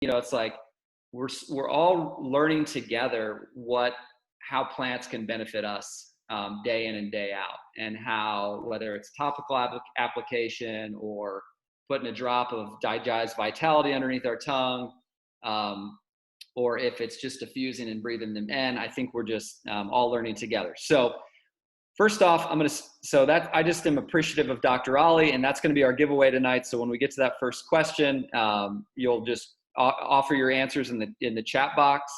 you know, it's like we're all learning together how plants can benefit us day in and day out, and how, whether it's topical application or putting a drop of Digest Vitality underneath our tongue, or if it's just diffusing and breathing them in, I think we're just all learning together. So first off, I just am appreciative of Dr. Ali, and that's going to be our giveaway tonight. So when we get to that first question, you'll just offer your answers in the chat box.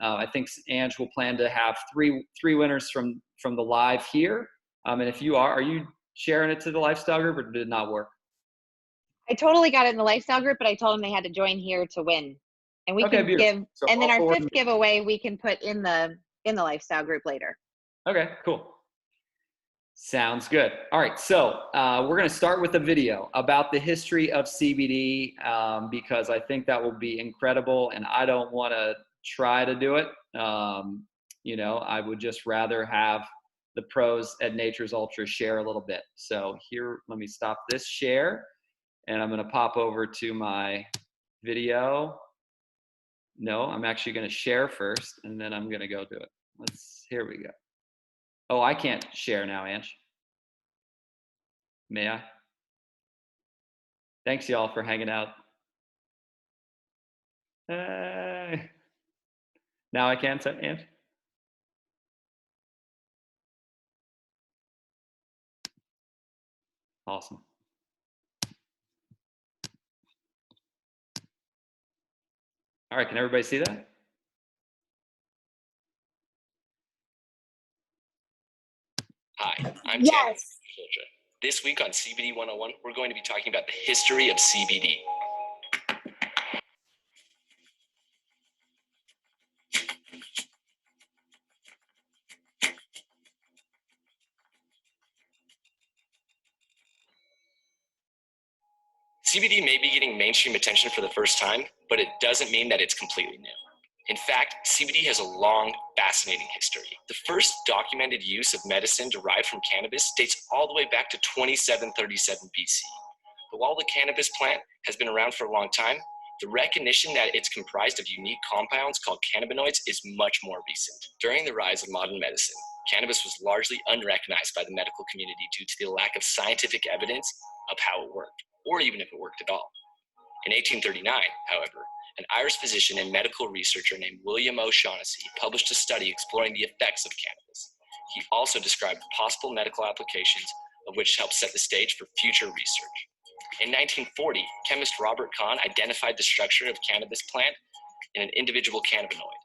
I think Ange will plan to have three winners from the live here. And if you are you sharing it to the lifestyle group, or did it not work? I totally got it in the lifestyle group, but I told them they had to join here to win. And we can give, so and then our fifth giveaway we can put in the lifestyle group later. Okay, cool. Sounds good. All right, so we're going to start with a video about the history of CBD, because I think that will be incredible, and I don't want to try to do it. You know, I would just rather have the pros at Nature's Ultra share a little bit. So here, let me stop this share, and I'm going to pop over to my video. No, I'm actually going to share first, and then I'm going to go do it. Here we go. Oh, I can't share now, Ange. May I? Thanks, y'all, for hanging out. Now I can, Ange? Awesome. All right, can everybody see that? Hi, I'm Terpenes. This week on CBD 101, we're going to be talking about the history of CBD. CBD may be getting mainstream attention for the first time, but it doesn't mean that it's completely new. In fact, CBD has a long, fascinating history. The first documented use of medicine derived from cannabis dates all the way back to 2737 BC. But while the cannabis plant has been around for a long time, the recognition that it's comprised of unique compounds called cannabinoids is much more recent. During the rise of modern medicine, cannabis was largely unrecognized by the medical community due to the lack of scientific evidence of how it worked, or even if it worked at all. In 1839, however, an Irish physician and medical researcher named William O'Shaughnessy published a study exploring the effects of cannabis. He also described possible medical applications, of which helped set the stage for future research. In 1940, chemist Robert Kahn identified the structure of cannabis plant in an individual cannabinoid,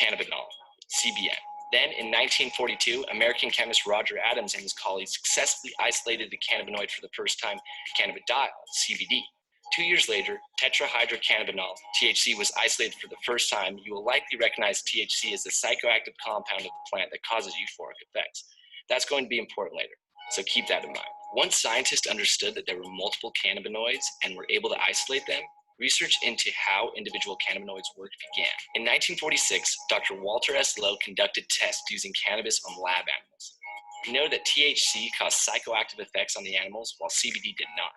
cannabinol, CBN. Then in 1942, American chemist Roger Adams and his colleagues successfully isolated the cannabinoid for the first time, cannabidiol, CBD. 2 years later, tetrahydrocannabinol, THC, was isolated for the first time. You will likely recognize THC as the psychoactive compound of the plant that causes euphoric effects. That's going to be important later, so keep that in mind. Once scientists understood that there were multiple cannabinoids and were able to isolate them, research into how individual cannabinoids worked began. In 1946, Dr. Walter S. Lowe conducted tests using cannabis on lab animals. He noted that THC caused psychoactive effects on the animals, while CBD did not.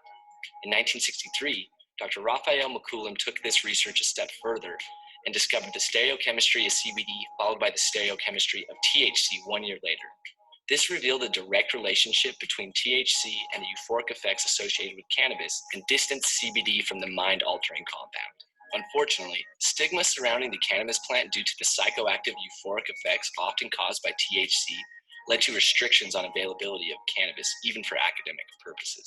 In 1963, Dr. Raphael McCoolum took this research a step further and discovered the stereochemistry of CBD, followed by the stereochemistry of THC 1 year later. This revealed a direct relationship between THC and the euphoric effects associated with cannabis, and distanced CBD from the mind-altering compound. Unfortunately, stigma surrounding the cannabis plant due to the psychoactive euphoric effects often caused by THC led to restrictions on availability of cannabis, even for academic purposes.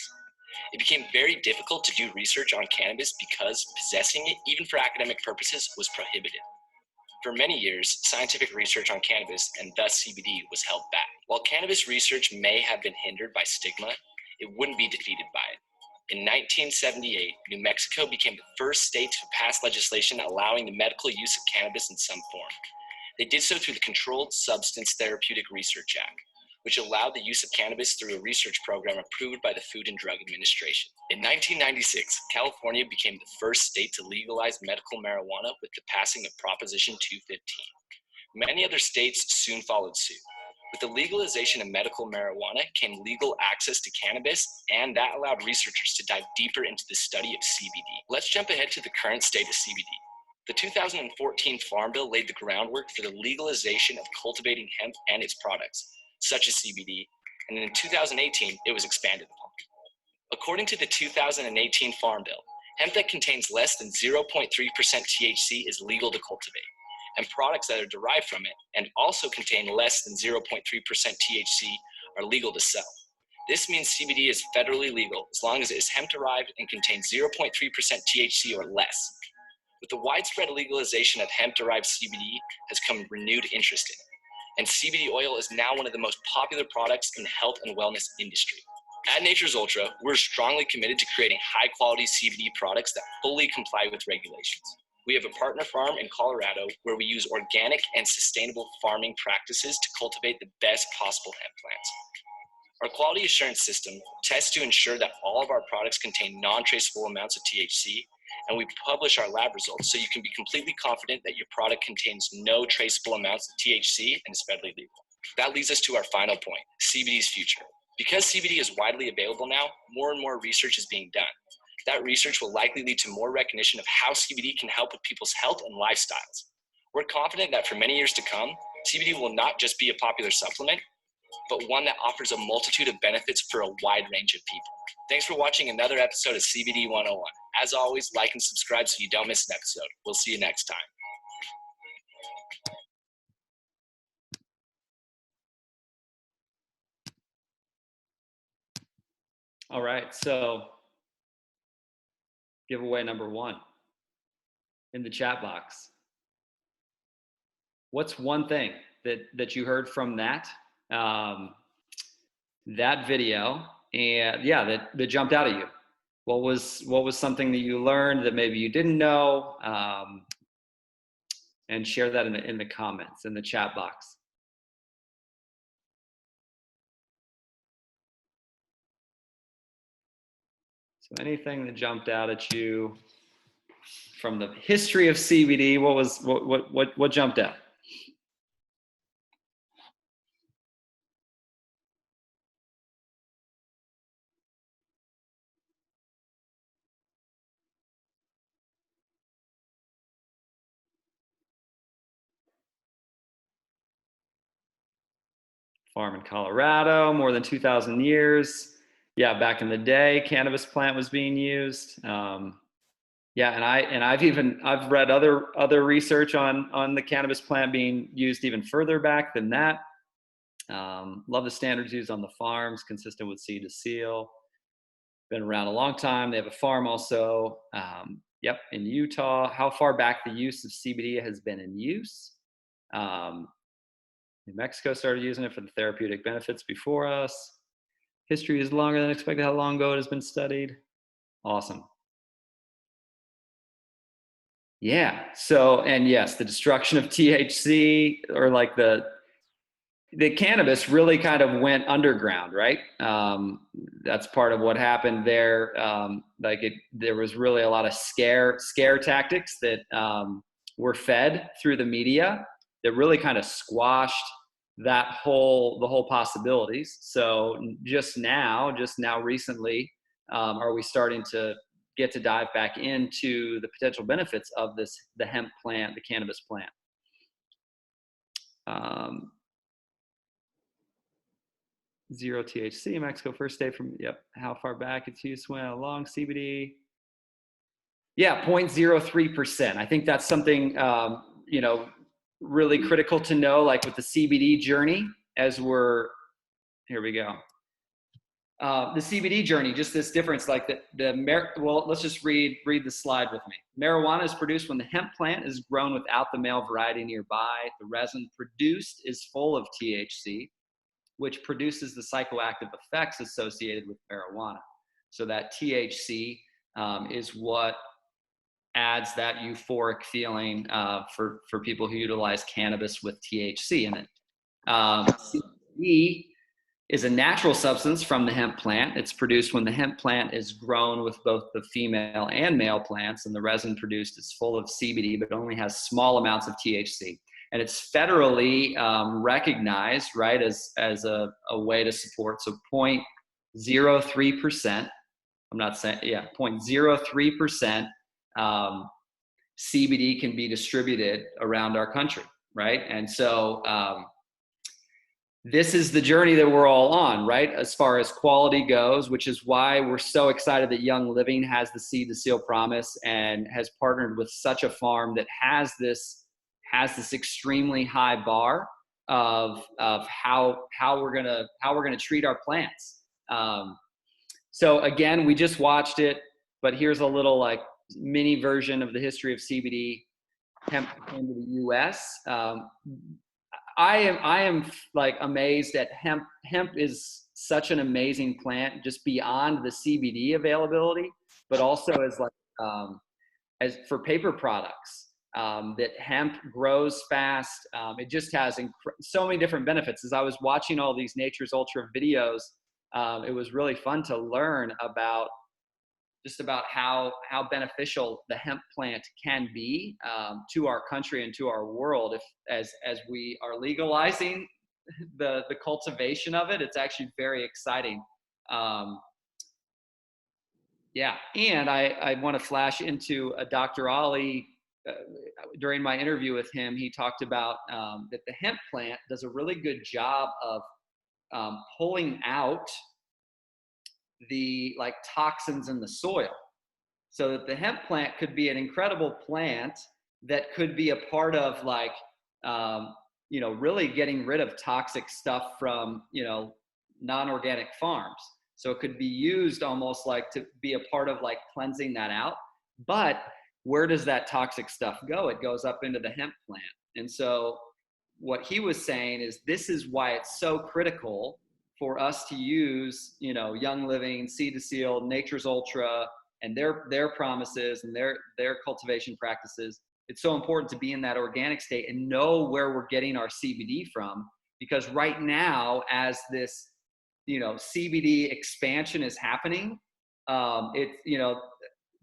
It became very difficult to do research on cannabis because possessing it, even for academic purposes, was prohibited. For many years, scientific research on cannabis, and thus CBD, was held back. While cannabis research may have been hindered by stigma, it wouldn't be defeated by it. In 1978, New Mexico became the first state to pass legislation allowing the medical use of cannabis in some form. They did so through the Controlled Substance Therapeutic Research Act, which allowed the use of cannabis through a research program approved by the Food and Drug Administration. In 1996, California became the first state to legalize medical marijuana with the passing of Proposition 215. Many other states soon followed suit. With the legalization of medical marijuana came legal access to cannabis, and that allowed researchers to dive deeper into the study of CBD. Let's jump ahead to the current state of CBD. The 2014 Farm Bill laid the groundwork for the legalization of cultivating hemp and its products, such as CBD, and in 2018, it was expanded upon. According to the 2018 Farm Bill, hemp that contains less than 0.3% THC is legal to cultivate, and products that are derived from it and also contain less than 0.3% THC are legal to sell. This means CBD is federally legal as long as it is hemp-derived and contains 0.3% THC or less. With the widespread legalization of hemp-derived CBD has come renewed interest in it, and CBD oil is now one of the most popular products in the health and wellness industry. At Nature's Ultra, we're strongly committed to creating high-quality CBD products that fully comply with regulations. We have a partner farm in Colorado where we use organic and sustainable farming practices to cultivate the best possible hemp plants. Our quality assurance system tests to ensure that all of our products contain non-traceable amounts of THC, and we publish our lab results so you can be completely confident that your product contains no traceable amounts of THC and is federally legal. That leads us to our final point, CBD's future. Because CBD is widely available now, more and more research is being done. That research will likely lead to more recognition of how CBD can help with people's health and lifestyles. We're confident that for many years to come, CBD will not just be a popular supplement, but one that offers a multitude of benefits for a wide range of people. Thanks for watching another episode of CBD 101. As always, like and subscribe so you don't miss an episode. We'll see you next time. All right, so giveaway number 1 in the chat box. What's one thing that you heard from that video, and that jumped out at you? What was something that you learned that maybe you didn't know? And share that in the comments, in the chat box. So anything that jumped out at you from the history of CBD, what jumped out? Farm in Colorado, more than 2,000 years. Yeah, back in the day, cannabis plant was being used. Yeah, and I've read other research on the cannabis plant being used even further back than that. Love the standards used on the farms, consistent with seed to seal. Been around a long time. They have a farm also. Yep, in Utah. How far back the use of CBD has been in use? New Mexico started using it for the therapeutic benefits before us. History is longer than expected. How long ago it has been studied? Awesome. Yeah. So, and yes, the destruction of THC, or like the cannabis really kind of went underground, right? That's part of what happened there. There was really a lot of scare tactics that were fed through the media that really kind of squashed the whole possibilities. So just now recently, are we starting to get to dive back into the potential benefits of the hemp plant, the cannabis plant. Zero THC, Mexico first state from, yep, how far back it's used went along CBD. Yeah, 0.03%. I think that's something, really critical to know, like with the CBD journey, here we go. The CBD journey, just this difference, like well, let's just read the slide with me. Marijuana is produced when the hemp plant is grown without the male variety nearby. The resin produced is full of THC, which produces the psychoactive effects associated with marijuana. So that THC is what adds that euphoric feeling for people who utilize cannabis with THC in it. CBD is a natural substance from the hemp plant. It's produced when the hemp plant is grown with both the female and male plants, and the resin produced is full of CBD, but only has small amounts of THC. And it's federally recognized, right, as a way to support. So 0.03%, I'm not saying, yeah, 0.03% CBD can be distributed around our country, right? And so this is the journey that we're all on, right? As far as quality goes, which is why we're so excited that Young Living has the Seed to Seal promise and has partnered with such a farm that has this extremely high bar of how we're gonna treat our plants. So again, we just watched it, but here's a little like mini version of the history of CBD hemp came to the U.S. I am like amazed at hemp. Hemp is such an amazing plant, just beyond the CBD availability, but also as like as for paper products. That hemp grows fast. It just has so many different benefits. As I was watching all these Nature's Ultra videos, it was really fun to learn about how beneficial the hemp plant can be to our country and to our world. As we are legalizing the cultivation of it, it's actually very exciting. Yeah, and I want to flash into Dr. Ali. During my interview with him, he talked about that the hemp plant does a really good job of pulling out the like toxins in the soil, so that the hemp plant could be an incredible plant that could be a part of like really getting rid of toxic stuff from non-organic farms. So it could be used almost like to be a part of like cleansing that out. But where does that toxic stuff go? It goes up into the hemp plant. And so what he was saying is this is why it's so critical for us to use, Young Living, Seed to Seal, Nature's Ultra, and their promises and their cultivation practices. It's so important to be in that organic state and know where we're getting our CBD from, because right now, as this, CBD expansion is happening,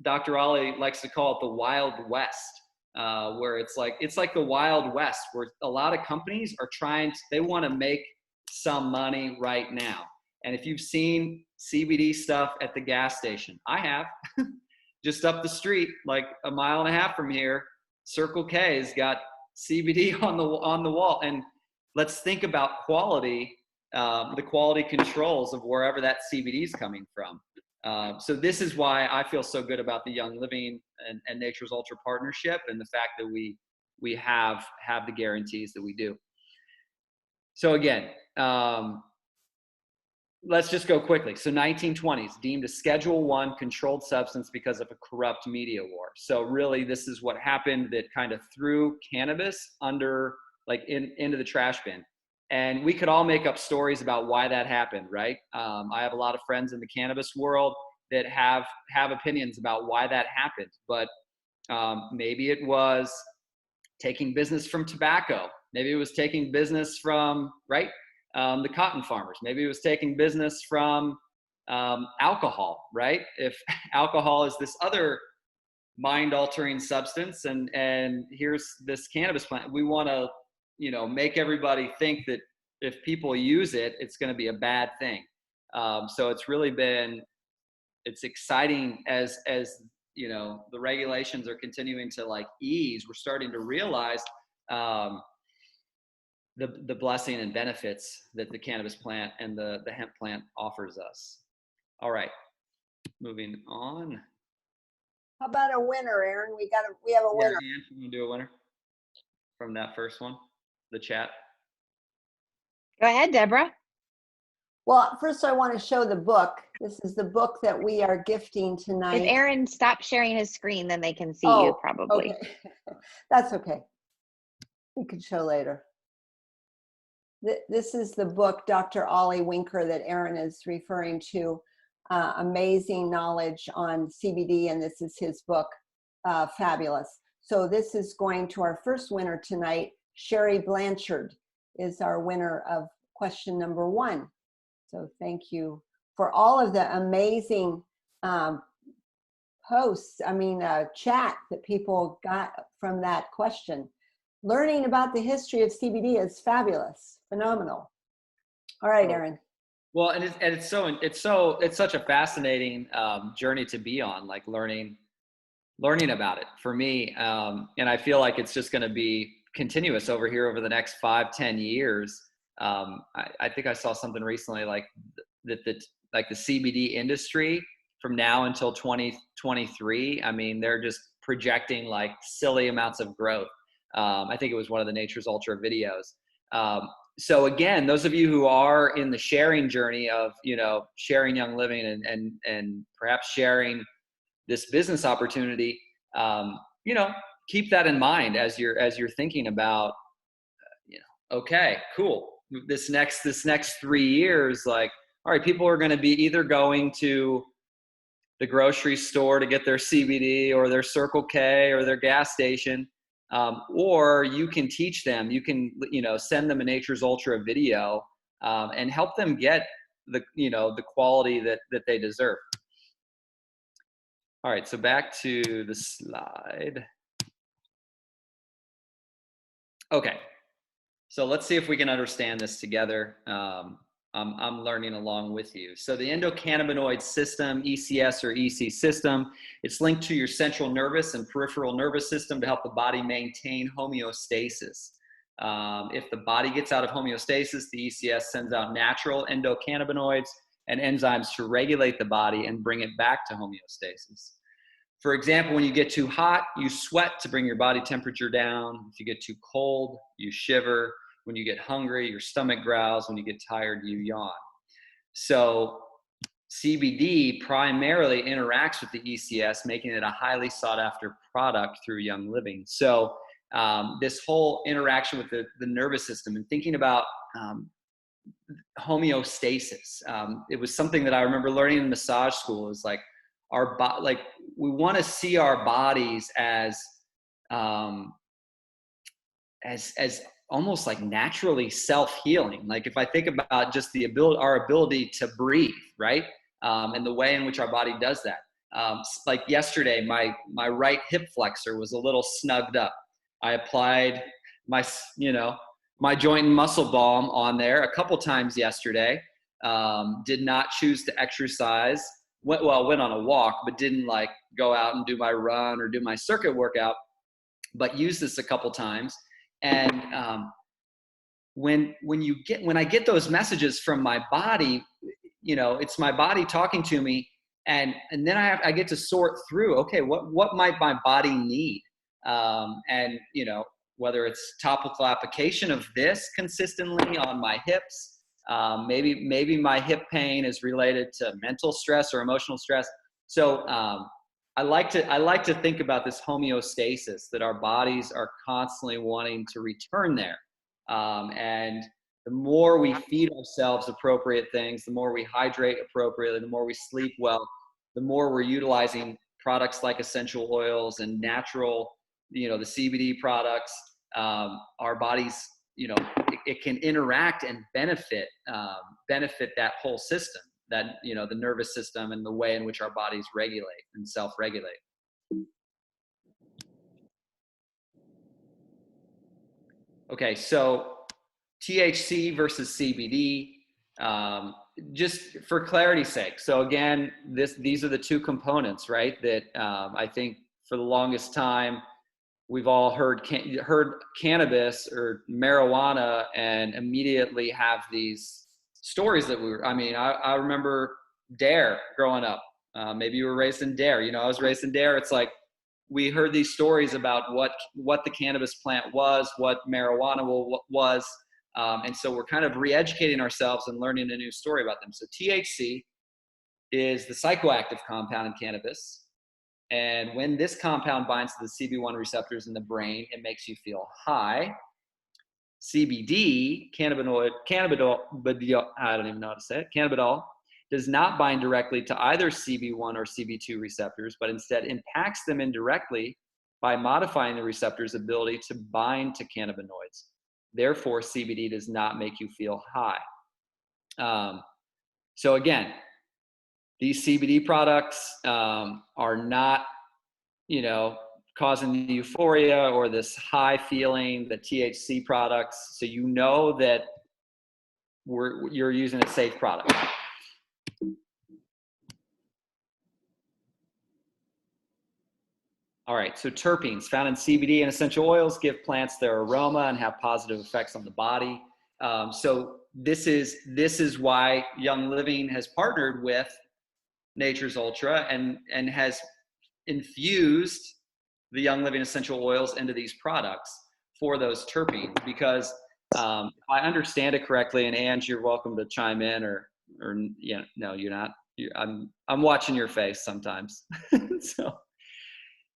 Dr. Ali likes to call it the Wild West, where it's like the Wild West, where a lot of companies are they want to make some money right now. And if you've seen CBD stuff at the gas station, I have, just up the street, like a mile and a half from here, Circle K's got CBD on the wall. And let's think about quality, the quality controls of wherever that CBD is coming from. So this is why I feel so good about the Young Living and Nature's Ultra partnership, and the fact that we have the guarantees that we do. So again, let's just go quickly. So 1920s, deemed a Schedule I controlled substance because of a corrupt media war. So really, this is what happened that kind of threw cannabis under, like into the trash bin. And we could all make up stories about why that happened, right? I have a lot of friends in the cannabis world that have opinions about why that happened. But maybe it was taking business from tobacco. Maybe it was taking business from, the cotton farmers. Maybe it was taking business from alcohol, right? If alcohol is this other mind-altering substance, and here's this cannabis plant, we want to, make everybody think that if people use it, it's going to be a bad thing. So it's exciting as the regulations are continuing to like ease. We're starting to realize the blessing and benefits that the cannabis plant and the hemp plant offers us. All right, moving on. How about a winner, Aaron? We have a winner. Yeah, you can do a winner from that first one, the chat. Go ahead, Deborah. Well, first I want to show the book. This is the book that we are gifting tonight. If Aaron stops sharing his screen, then they can see you probably. Okay. That's okay. We can show later. This is the book, Dr. Ollie Winker, that Aaron is referring to. Amazing knowledge on CBD, and this is his book, fabulous. So this is going to our first winner tonight. Sherry Blanchard is our winner of question number 1. So thank you for all of the amazing posts, chat that people got from that question. Learning about the history of CBD is fabulous, phenomenal. All right, Aaron. Well, and it's such a fascinating journey to be on, like learning learning about it for me. And I feel like it's just going to be continuous over here over the next 5-10 years. I think I saw something recently like that like the CBD industry from now until 2023. I mean, they're just projecting like silly amounts of growth. I think it was one of the Nature's Ultra videos. So again, those of you who are in the sharing journey of, you know, sharing Young Living and perhaps sharing this business opportunity, you know, keep that in mind as you're thinking about, you know, okay, cool. This next 3 years, like, all right, people are going to be either going to the grocery store to get their CBD or their Circle K or their gas station, or you can teach them. You can, you know, send them a Nature's Ultra video and help them get the, you know, the quality that they deserve. All right, so back to the slide. Okay, so let's see if we can understand this together. I'm learning along with you. So the endocannabinoid system, ECS or EC system, it's linked to your central nervous and peripheral nervous system to help the body maintain homeostasis. If the body gets out of homeostasis, the ECS sends out natural endocannabinoids and enzymes to regulate the body and bring it back to homeostasis. For example, when you get too hot, you sweat to bring your body temperature down. If you get too cold, you shiver. When you get hungry, your stomach growls. When you get tired, you yawn. So CBD primarily interacts with the ECS, making it a highly sought after product through Young Living. So this whole interaction with the nervous system and thinking about homeostasis. It was something that I remember learning in massage school. Is like we want to see our bodies as almost like naturally self-healing. Like if I think about just our ability to breathe, right? And the way in which our body does that. Like yesterday, my right hip flexor was a little snugged up. I applied my joint and muscle balm on there a couple times yesterday. Did not choose to exercise. Went on a walk, but didn't like go out and do my run or do my circuit workout, but used this a couple times. And when I get those messages from my body, you know, it's my body talking to me, and then I get to sort through, okay, what might my body need? And you know, whether it's topical application of this consistently on my hips, maybe my hip pain is related to mental stress or emotional stress. So I like to think about this homeostasis, that our bodies are constantly wanting to return there. And the more we feed ourselves appropriate things, the more we hydrate appropriately, the more we sleep well, the more we're utilizing products like essential oils and natural, you know, the CBD products, our bodies, you know, it can interact and benefit that whole system, that, you know, the nervous system and the way in which our bodies regulate and self-regulate. Okay, so THC versus CBD, just for clarity's sake. So again, these are the two components, right? That I think for the longest time, we've all heard cannabis or marijuana and immediately have these stories that I remember Dare growing up. Maybe you were raised in Dare. You know, I was raised in Dare. It's like we heard these stories about what the cannabis plant was, what marijuana was. And so we're kind of re-educating ourselves and learning a new story about them. So THC is the psychoactive compound in cannabis. And when this compound binds to the CB1 receptors in the brain, it makes you feel high. CBD, cannabidol, I don't even know how to say it, cannabidol, does not bind directly to either CB1 or CB2 receptors, but instead impacts them indirectly by modifying the receptor's ability to bind to cannabinoids. Therefore, CBD does not make you feel high. So again, these CBD products are not, you know, causing the euphoria or this high feeling, the THC products. So you know that you're using a safe product. All right, so terpenes found in CBD and essential oils give plants their aroma and have positive effects on the body. So this is why Young Living has partnered with Nature's Ultra and has infused the Young Living essential oils into these products for those terpenes. Because if I understand it correctly, and Ange, you're welcome to chime in, or yeah, no, you're not. I'm watching your face sometimes.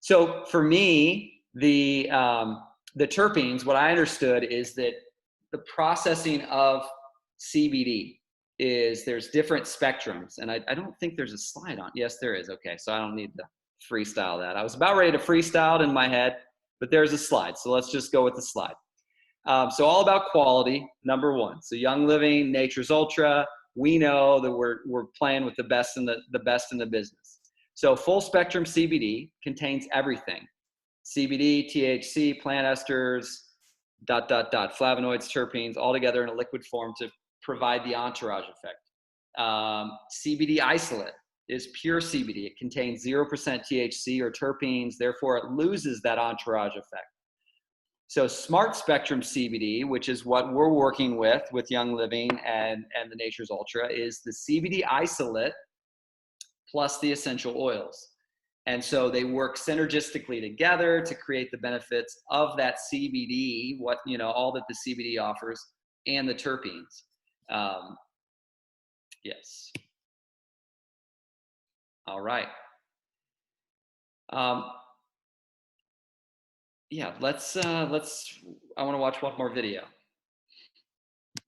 So for me, the terpenes, what I understood is that the processing of CBD there's different spectrums, and I don't think there's a slide on. Yes, there is. Okay, so I don't need to freestyle that. I was about ready to freestyle it in my head, but there's a slide. So let's just go with the slide. So all about quality, number one. So Young Living, Nature's Ultra. We know that we're playing with the best in the business. So full spectrum CBD contains everything: CBD, THC, plant esters, ... flavonoids, terpenes, all together in a liquid form to provide the entourage effect. CBD isolate is pure CBD. It contains 0% THC or terpenes, therefore it loses that entourage effect. So smart spectrum CBD, which is what we're working with Young Living and the Nature's Ultra, is the CBD isolate plus the essential oils. And so they work synergistically together to create the benefits of that CBD, all that the CBD offers, and the terpenes. Yes. All right. Yeah, I want to watch one more video.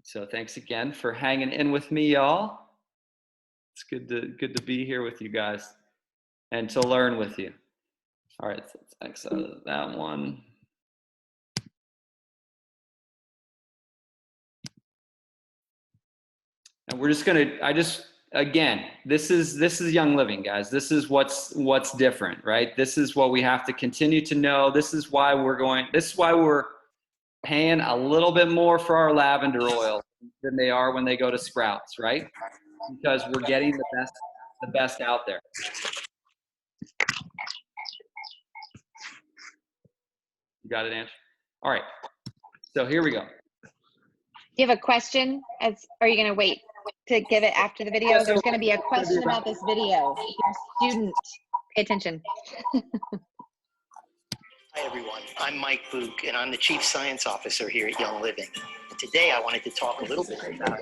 So thanks again for hanging in with me, y'all. It's good to be here with you guys and to learn with you. All right, so let's X out of that one. And we're just gonna, again, this is Young Living, guys. This is what's different, right? This is what we have to continue to know. This is why we're paying a little bit more for our lavender oil than they are when they go to Sprouts, right? Because we're getting the best out there. You got it, Ange? All right. So here we go. Do you have a question? Are you going to wait to give it after the video? There's going to be a question about this video. If you're a student, pay attention. Hi, everyone. I'm Mike Book, and I'm the Chief Science Officer here at Young Living. And today, I wanted to talk a little bit about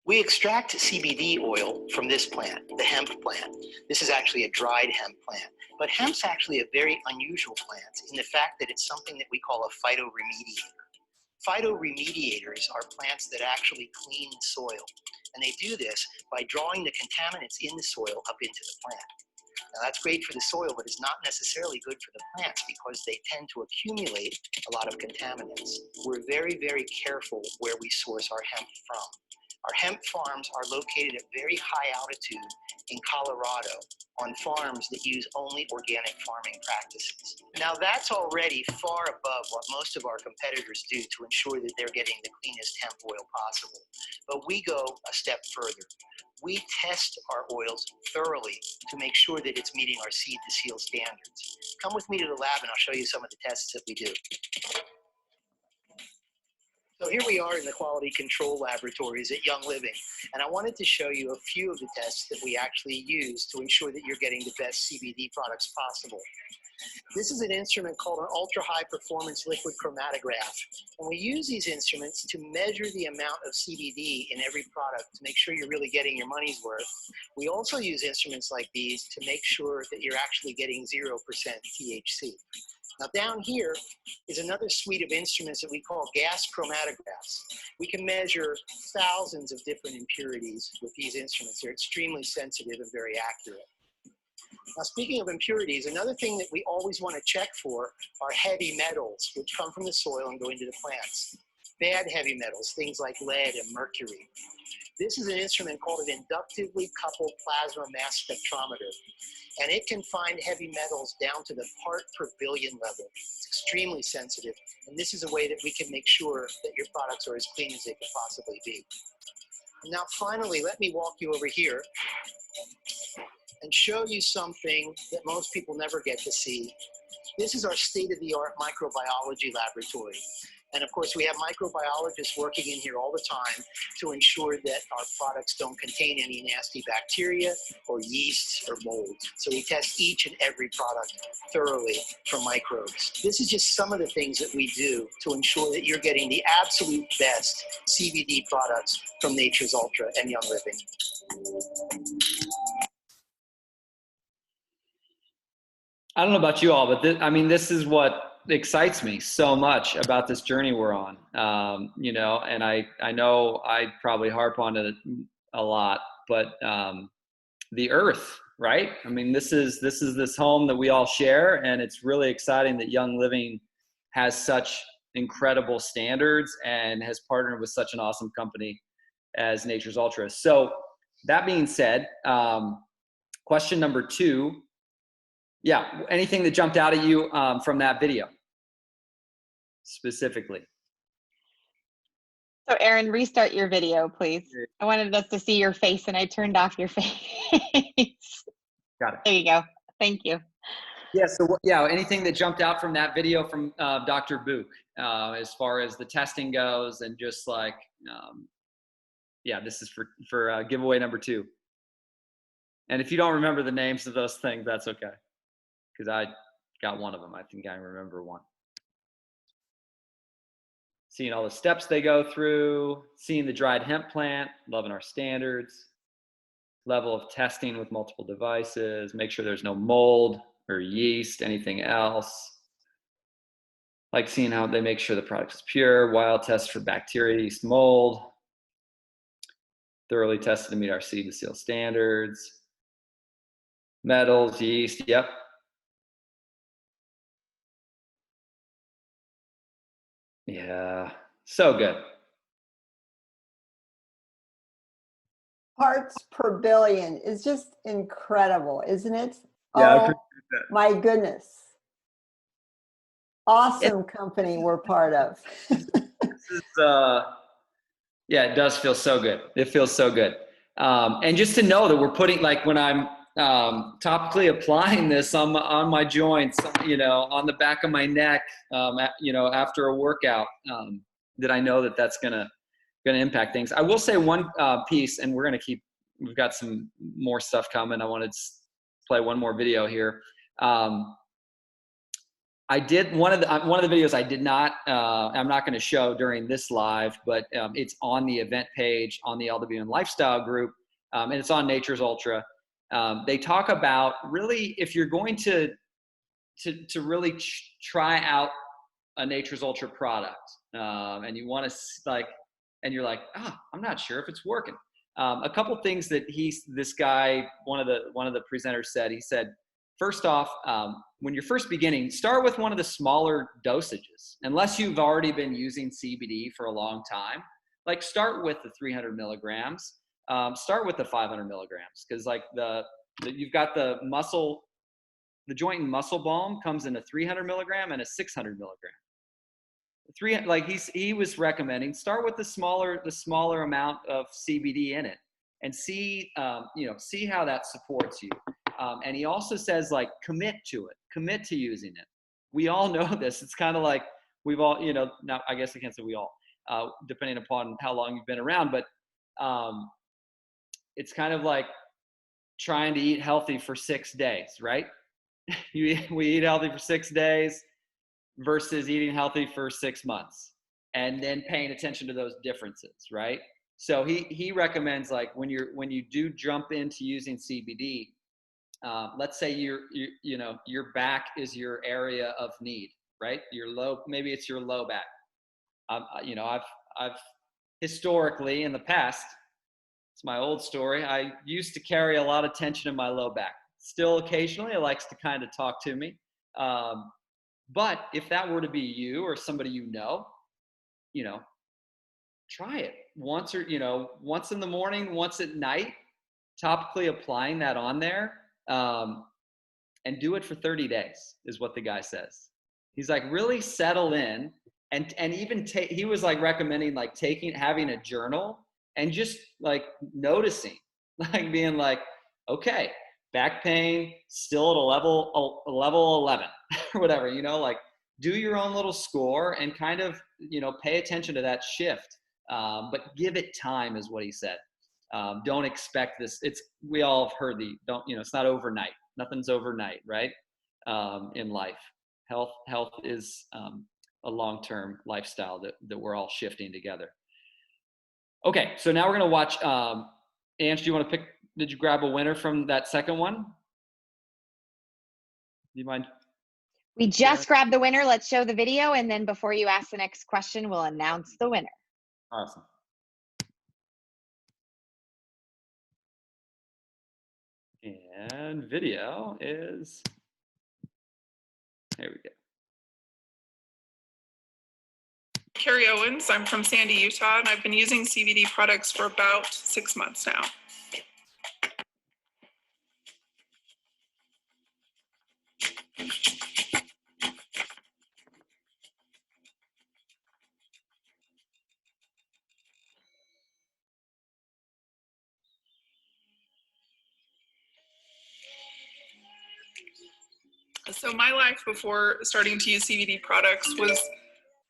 We extract CBD oil from this plant, the hemp plant. This is actually a dried hemp plant. But hemp's actually a very unusual plant in the fact that it's something that we call a phytoremediator. Phytoremediators are plants that actually clean the soil. And they do this by drawing the contaminants in the soil up into the plant. Now that's great for the soil, but it's not necessarily good for the plants because they tend to accumulate a lot of contaminants. We're very, very careful where we source our hemp from. Our hemp farms are located at very high altitude in Colorado on farms that use only organic farming practices. Now that's already far above what most of our competitors do to ensure that they're getting the cleanest hemp oil possible. But we go a step further. We test our oils thoroughly to make sure that it's meeting our seed to seal standards. Come with me to the lab and I'll show you some of the tests that we do. So here we are in the quality control laboratories at Young Living, and I wanted to show you a few of the tests that we actually use to ensure that you're getting the best CBD products possible. This is an instrument called an ultra-high performance liquid chromatograph, and we use these instruments to measure the amount of CBD in every product to make sure you're really getting your money's worth. We also use instruments like these to make sure that you're actually getting 0% THC. Now down here is another suite of instruments that we call gas chromatographs. We can measure thousands of different impurities with these instruments. They're extremely sensitive and very accurate. Now speaking of impurities, another thing that we always want to check for are heavy metals, which come from the soil and go into the plants. bad heavy metals, things like lead and mercury. This is an instrument called an inductively coupled plasma mass spectrometer, and it can find heavy metals down to the part per billion level. It's extremely sensitive, and this is a way that we can make sure that your products are as clean as they could possibly be. And now finally, let me walk you over here and show you something that most people never get to see. This is our state-of-the-art microbiology laboratory. And of course, we have microbiologists working in here all the time to ensure that our products don't contain any nasty bacteria or yeast or mold. So we test each and every product thoroughly for microbes. This is just some of the things that we do to ensure that you're getting the absolute best CBD products from Nature's Ultra and Young Living. I don't know about you all, but this is what excites me so much about this journey we're on. And I know I probably harp on it a lot, but the earth, right? I mean, this is this home that we all share, and it's really exciting that Young Living has such incredible standards and has partnered with such an awesome company as Nature's Ultra. So that being said, question number 2. Yeah, anything that jumped out at you from that video specifically? So Aaron, restart your video, please. I wanted us to see your face and I turned off your face. Got it. There you go. Thank you. Yeah, so anything that jumped out from that video from Dr. Book as far as the testing goes, and just like, this is for giveaway number 2. And if you don't remember the names of those things, that's okay, because I got one of them. I think I remember one. Seeing all the steps they go through, seeing the dried hemp plant, loving our standards, level of testing with multiple devices, make sure there's no mold or yeast, anything else. Like seeing how they make sure the product is pure, wild test for bacteria, yeast, mold, thoroughly tested to meet our seed to seal standards, metals, yeast, yep. Yeah, so good. Parts per billion is just incredible, isn't it? Yeah, oh my goodness. Awesome company we're part of. This is, it does feel so good. It feels so good. And just to know that we're putting, like when I'm topically applying this on my joints, on the back of my neck, after a workout, that I know that that's gonna impact things. I will say one piece, and we've got some more stuff coming. I wanted to play one more video here. I did one of the videos I did not, I'm not going to show during this live, but it's on the event page on the LWN Lifestyle group, and it's on Nature's Ultra. They talk about really, if you're going to really try out a Nature's Ultra product, and you want to and you're like, I'm not sure if it's working. A couple things that this guy, one of the presenters said. He said, first off, when you're first beginning, start with one of the smaller dosages. Unless you've already been using CBD for a long time, like start with the 300 milligrams. Start with the 500 milligrams, because like you've got the joint and muscle balm comes in a 300 milligram and a 600 milligram. He was recommending start with the smaller amount of CBD in it, and see how that supports you. And he also says, like, commit to using it. We all know this. It's kind of like we've all, now I guess I can't say we all, depending upon how long you've been around, but it's kind of like trying to eat healthy for 6 days, right? We eat healthy for 6 days versus eating healthy for 6 months, and then paying attention to those differences, right? So he recommends, like, when you do jump into using CBD, let's say your back is your area of need, right? Maybe it's your low back. I've historically in the past, it's my old story, I used to carry a lot of tension in my low back. Still occasionally it likes to kind of talk to me. But if that were to be you or somebody try it once, or, once in the morning, once at night, topically applying that on there, and do it for 30 days is what the guy says. He's like, really settle in, and even he was like recommending like having a journal and just like noticing, like being like, okay, back pain still at a level 11 or whatever, like do your own little score and kind of, pay attention to that shift. But give it time is what he said. Don't expect this. We all have heard it's not overnight. Nothing's overnight, right? In life, health is a long-term lifestyle that we're all shifting together. Okay, so now we're gonna watch. Ange, do you want to pick? Did you grab a winner from that second one? Do you mind? We just grabbed the winner. Let's show the video, and then before you ask the next question, we'll announce the winner. Awesome. And video is, here we go. Carrie Owens. I'm from Sandy, Utah, and I've been using CBD products for about 6 months now. So my life before starting to use CBD products was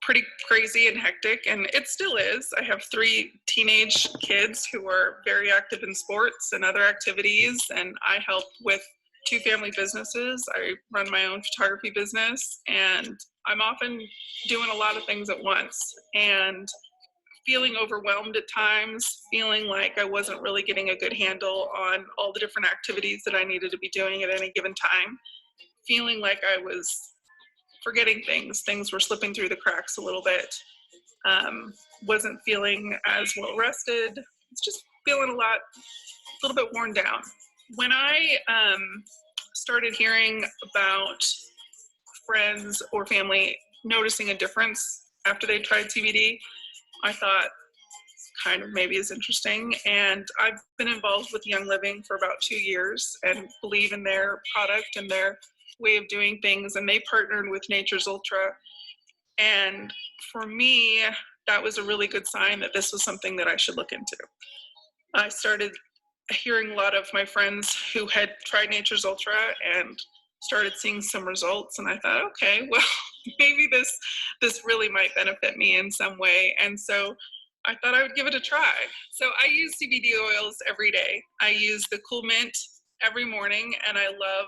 pretty crazy and hectic, and it still is. I have 3 teenage kids who are very active in sports and other activities, and I help with 2 family businesses. I run my own photography business, and I'm often doing a lot of things at once and feeling overwhelmed at times, feeling like I wasn't really getting a good handle on all the different activities that I needed to be doing at any given time, feeling like I was forgetting things were slipping through the cracks a little bit, wasn't feeling as well rested, it's just feeling a little bit worn down. When I started hearing about friends or family noticing a difference after they tried CBD, I thought kind of maybe is interesting. And I've been involved with Young Living for about 2 years and believe in their product and their way of doing things, and they partnered with Nature's Ultra, and for me that was a really good sign that this was something that I should look into. I started hearing a lot of my friends who had tried Nature's Ultra and started seeing some results, and I thought, okay, well, maybe this really might benefit me in some way, and so I thought I would give it a try. So I use CBD oils every day. I use the Cool Mint every morning, and I love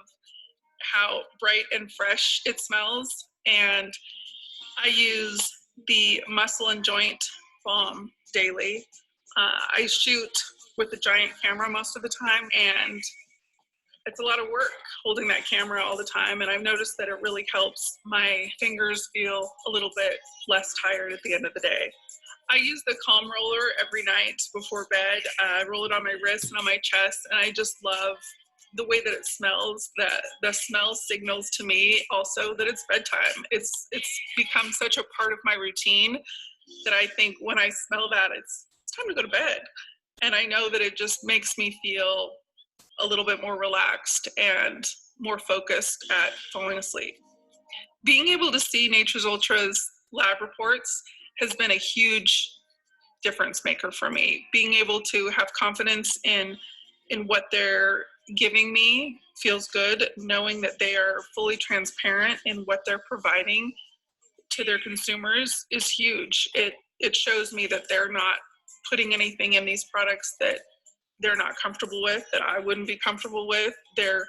how bright and fresh it smells. And I use the Muscle and Joint Balm daily. I shoot with a giant camera most of the time, and it's a lot of work holding that camera all the time. And I've noticed that it really helps my fingers feel a little bit less tired at the end of the day. I use the Calm Roller every night before bed. I roll it on my wrist and on my chest, and I just love the way that it smells. The smell signals to me also that it's bedtime. It's become such a part of my routine that I think when I smell that, it's time to go to bed. And I know that it just makes me feel a little bit more relaxed and more focused at falling asleep. Being able to see Nature's Ultra's lab reports has been a huge difference maker for me. Being able to have confidence in what they're giving me feels good. Knowing that they are fully transparent in what they're providing to their consumers is huge. It shows me that they're not putting anything in these products that they're not comfortable with, that I wouldn't be comfortable with. They're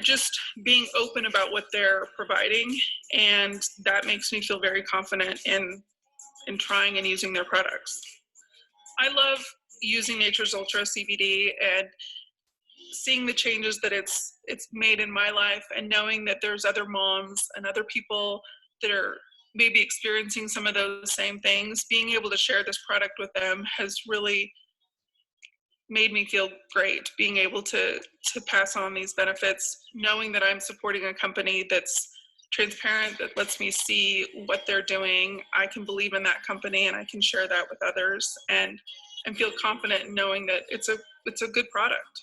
just being open about what they're providing, and that makes me feel very confident in trying and using their products. I love using Nature's Ultra CBD and seeing the changes that it's made in my life, and knowing that there's other moms and other people that are maybe experiencing some of those same things. Being able to share this product with them has really made me feel great, being able to pass on these benefits, knowing that I'm supporting a company that's transparent, that lets me see what they're doing. I can believe in that company and I can share that with others and feel confident in knowing that it's a good product.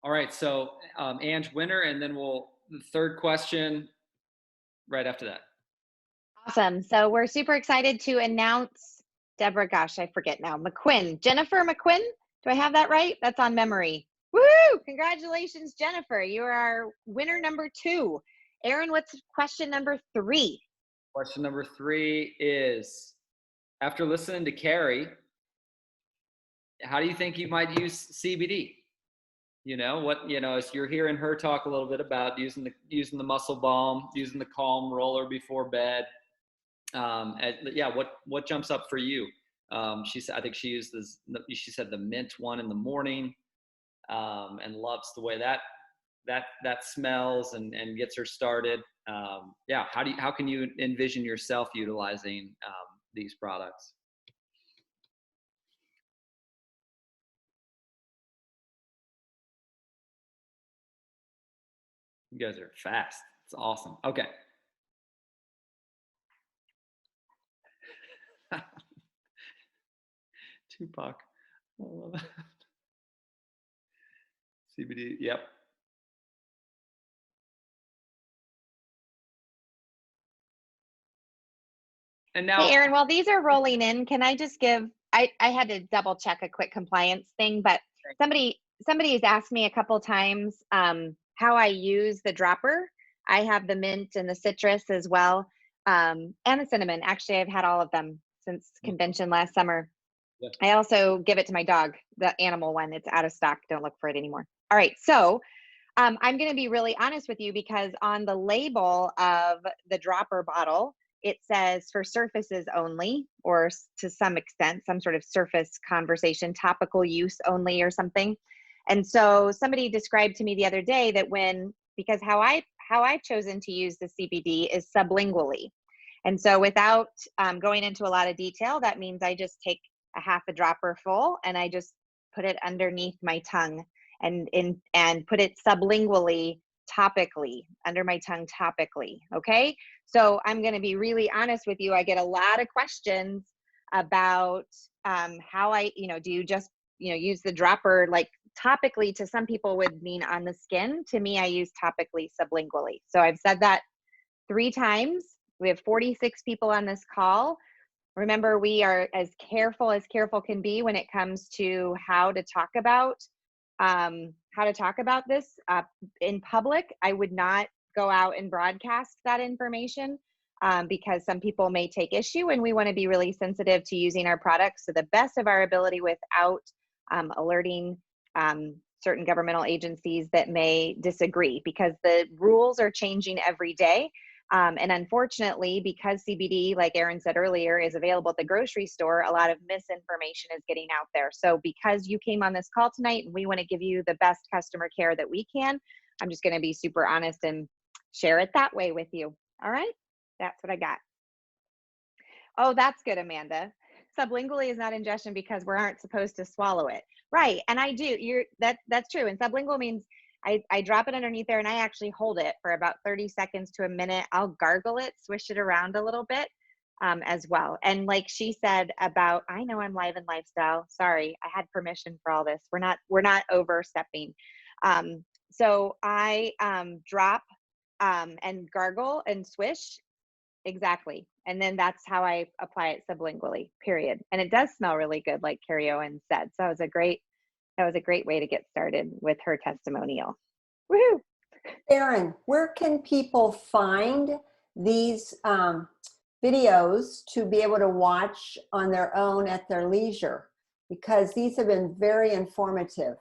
All right, so Ange, winner, and then the third question right after that. Awesome. So we're super excited to announce Deborah, gosh, I forget now, Jennifer McQuinn. Do I have that right? That's on memory. Woo! Congratulations, Jennifer. You are our winner number 2. Aaron, what's question number 3? Question number 3 is, after listening to Carrie, how do you think you might use CBD? As you're hearing her talk a little bit about using the muscle balm, using the calm roller before bed. What jumps up for you? She said, I think she said the mint one in the morning, and loves the way that smells and gets her started. How can you envision yourself utilizing these products? You guys are fast. It's awesome. Okay. Tupac. CBD. Yep. And now, hey, Aaron, while these are rolling in, can I just give, I had to double check a quick compliance thing, but somebody has asked me a couple times how I use the dropper. I have the mint and the citrus as well, and the cinnamon. Actually, I've had all of them since convention last summer. Yeah. I also give it to my dog, the animal one. It's out of stock. Don't look for it anymore. All right, so I'm going to be really honest with you, because on the label of the dropper bottle, it says for surfaces only, or to some extent, some sort of surface conversation, topical use only or something. And so somebody described to me the other day that because how I've chosen to use the CBD is sublingually. And so without going into a lot of detail, that means I just take a half a dropper full and I just put it underneath my tongue and put it sublingually, topically, under my tongue topically. Okay. So I'm going to be really honest with you. I get a lot of questions about how do you just, use the dropper like topically? To some people would mean on the skin. To me, I use topically, sublingually. So I've said that 3 times. We have 46 people on this call. Remember, we are as careful can be when it comes to how to talk about this in public. I would not go out and broadcast that information because some people may take issue, and we want to be really sensitive to using our products to the best of our ability without alerting certain governmental agencies that may disagree, because the rules are changing every day. And unfortunately, because CBD, like Aaron said earlier, is available at the grocery store, a lot of misinformation is getting out there. So because you came on this call tonight and we want to give you the best customer care that we can, I'm just going to be super honest and share it that way with you. All right. That's what I got. Oh, that's good, Amanda. Sublingually is not ingestion because we aren't supposed to swallow it. Right. And I do. That's true. And sublingual means I drop it underneath there and I actually hold it for about 30 seconds to a minute. I'll gargle it, swish it around a little bit as well. And like she said about, I know I'm live in lifestyle. Sorry, I had permission for all this. We're not overstepping. So I drop and gargle and swish. Exactly. And then that's how I apply it sublingually, period. And it does smell really good, like Carrie Owen said. So it was a great way to get started with her testimonial. Woohoo! Erin, where can people find these videos to be able to watch on their own at their leisure? Because these have been very informative.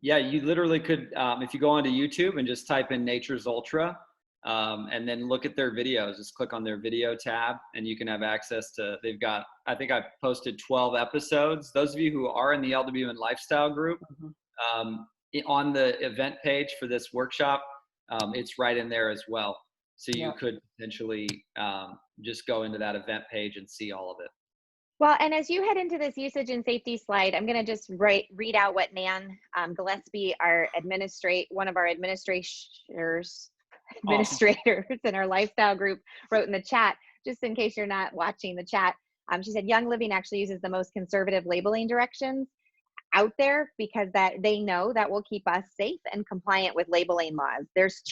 Yeah, you literally could, if you go onto YouTube and just type in Nature's Ultra, and then look at their videos, just click on their video tab and you can have access to, they've got, I think I've posted 12 episodes. Those of you who are in the LWN lifestyle group, on the event page for this workshop, it's right in there as well. So you could potentially just go into that event page and see all of it. Well, and as you head into this usage and safety slide, I'm going to just read out what Nan Gillespie, one of our administrators in our lifestyle group, wrote in the chat, just in case you're not watching the chat. She said, Young Living actually uses the most conservative labeling directions out there because that they know that will keep us safe and compliant with labeling laws. There's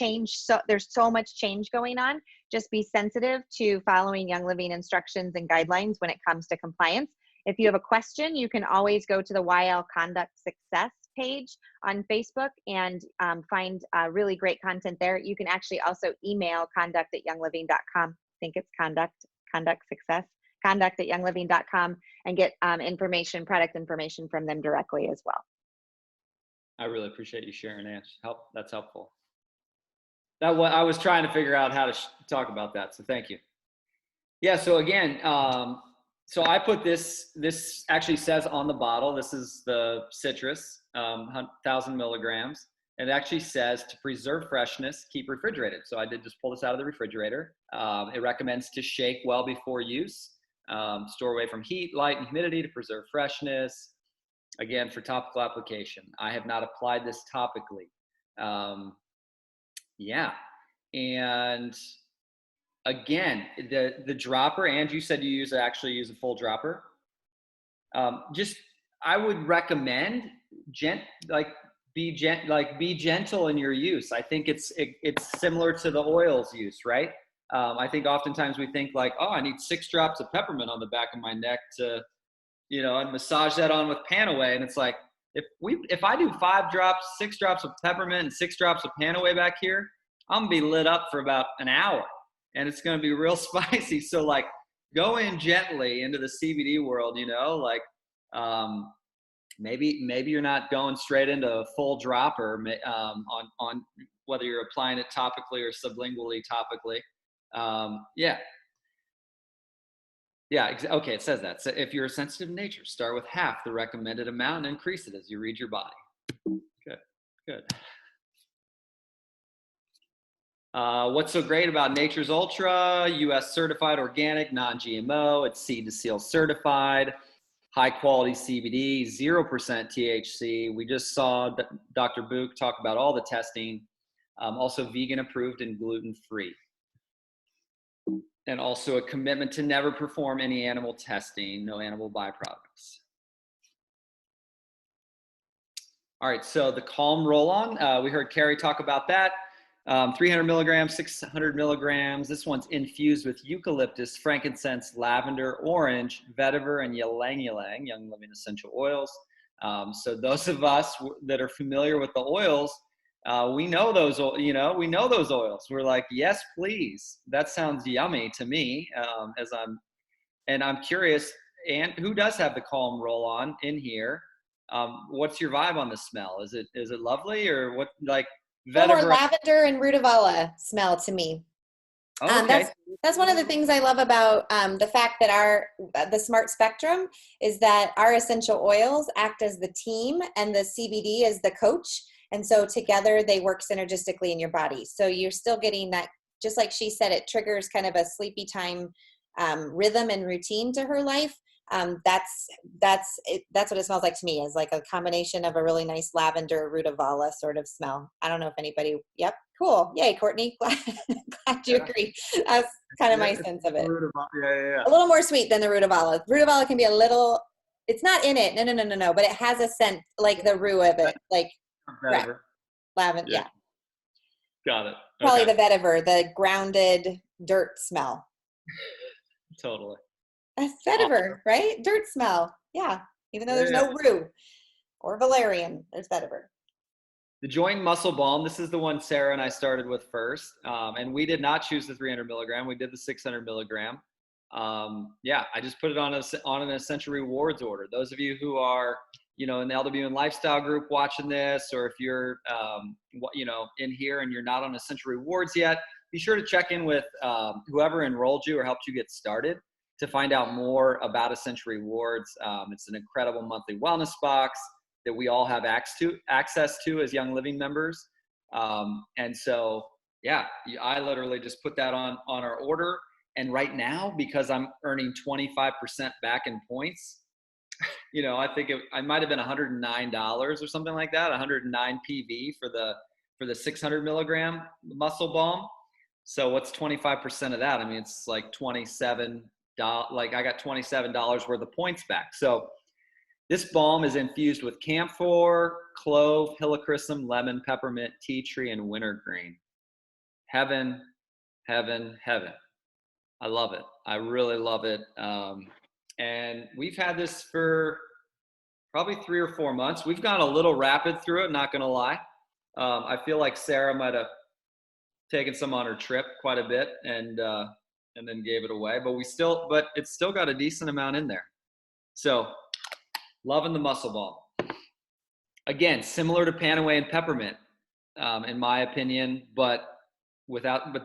so much change going on. Just be sensitive to following Young Living instructions and guidelines when it comes to compliance. If you have a question, you can always go to the YL Conduct Success page on Facebook and find really great content there. You can actually also email conduct@youngliving.com. I think it's conduct success, conduct@youngliving.com, and get product information from them directly as well. I really appreciate you sharing, Ash. That's helpful. I was trying to figure out how to talk about that, so thank you. Yeah, so again, so I put this actually says on the bottle, this is the citrus, 1,000 milligrams. And it actually says to preserve freshness, keep refrigerated. So I did just pull this out of the refrigerator. It recommends to shake well before use. Store away from heat, light, and humidity to preserve freshness. Again, for topical application. I have not applied this topically. Yeah. And again, the dropper, and you said you actually use a full dropper. I would recommend be gentle in your use. I think it's similar to the oils use, right? I think oftentimes we think like, oh, I need 6 drops of peppermint on the back of my neck to, and massage that on with Panaway. And it's like, if I do 6 drops of peppermint and 6 drops of Panaway back here, I'm gonna be lit up for about an hour and it's gonna be real spicy. So like go in gently into the CBD world, maybe you're not going straight into a full dropper on whether you're applying it topically or sublingually topically. Okay, it says that. So if you're a sensitive nature, start with half the recommended amount and increase it as you read your body. Good. What's so great about Nature's Ultra? US certified, organic, non-GMO. It's seed to seal certified. High quality CBD, 0% THC. We just saw Dr. Book talk about all the testing. Also vegan approved and gluten free. And also a commitment to never perform any animal testing, no animal byproducts. All right, so the Calm roll-on, we heard Carrie talk about that. 300 milligrams, 600 milligrams. This one's infused with eucalyptus, frankincense, lavender, orange, vetiver, and ylang-ylang, Young Living essential oils. So those of us that are familiar with the oils, we know those oils. We're like, yes, please. That sounds yummy to me. I'm curious, and who does have the Calm roll-on in here? What's your vibe on the smell? Is it lovely or what? Like vetiver? More lavender and rutabaga smell to me. Oh, okay. That's one of the things I love about the fact that the Smart Spectrum is that our essential oils act as the team and the CBD as the coach. And so together they work synergistically in your body. So you're still getting that, just like she said, it triggers kind of a sleepy time rhythm and routine to her life. That's what it smells like to me, is like a combination of a really nice lavender rutabaga sort of smell. I don't know if anybody, yep, cool. Yay, Courtney. Glad you agree. That's kind of my sense of it. Yeah. A little more sweet than the rutabaga. Rutabaga can be a little, it's not in it. No. But it has a scent like the roux of it, like lavender. Yeah. Got it. Probably the vetiver, the grounded dirt smell. Totally. That's vetiver, right? Dirt smell. Yeah. Even though there's no roux or valerian, there's vetiver. The Joint Muscle Balm. This is the one Sarah and I started with first. And we did not choose the 300 milligram. We did the 600 milligram. I just put it on an Essential Rewards order. Those of you who are, in the LW and Lifestyle group watching this, or if you're, in here and you're not on Essential Rewards yet, be sure to check in with whoever enrolled you or helped you get started to find out more about Essential Rewards. It's an incredible monthly wellness box that we all have access to as Young Living members. And so, I literally just put that on our order. And right now, because I'm earning 25% back in points, you know, I think I might have been $109 or something like that, 109 PV for the 600 milligram muscle balm. So what's 25% of that? I mean, it's like $27. Like I got $27 worth of points back. So this balm is infused with camphor, clove, helichrysum, lemon, peppermint, tea tree, and wintergreen. Heaven, heaven, heaven. I love it. I really love it. And we've had this for probably 3 or 4 months. We've gone a little rapid through it, not going to lie. I feel like Sarah might have taken some on her trip quite a bit and then gave it away. But it's still got a decent amount in there. So loving the muscle balm. Again, similar to Panaway and peppermint, in my opinion, but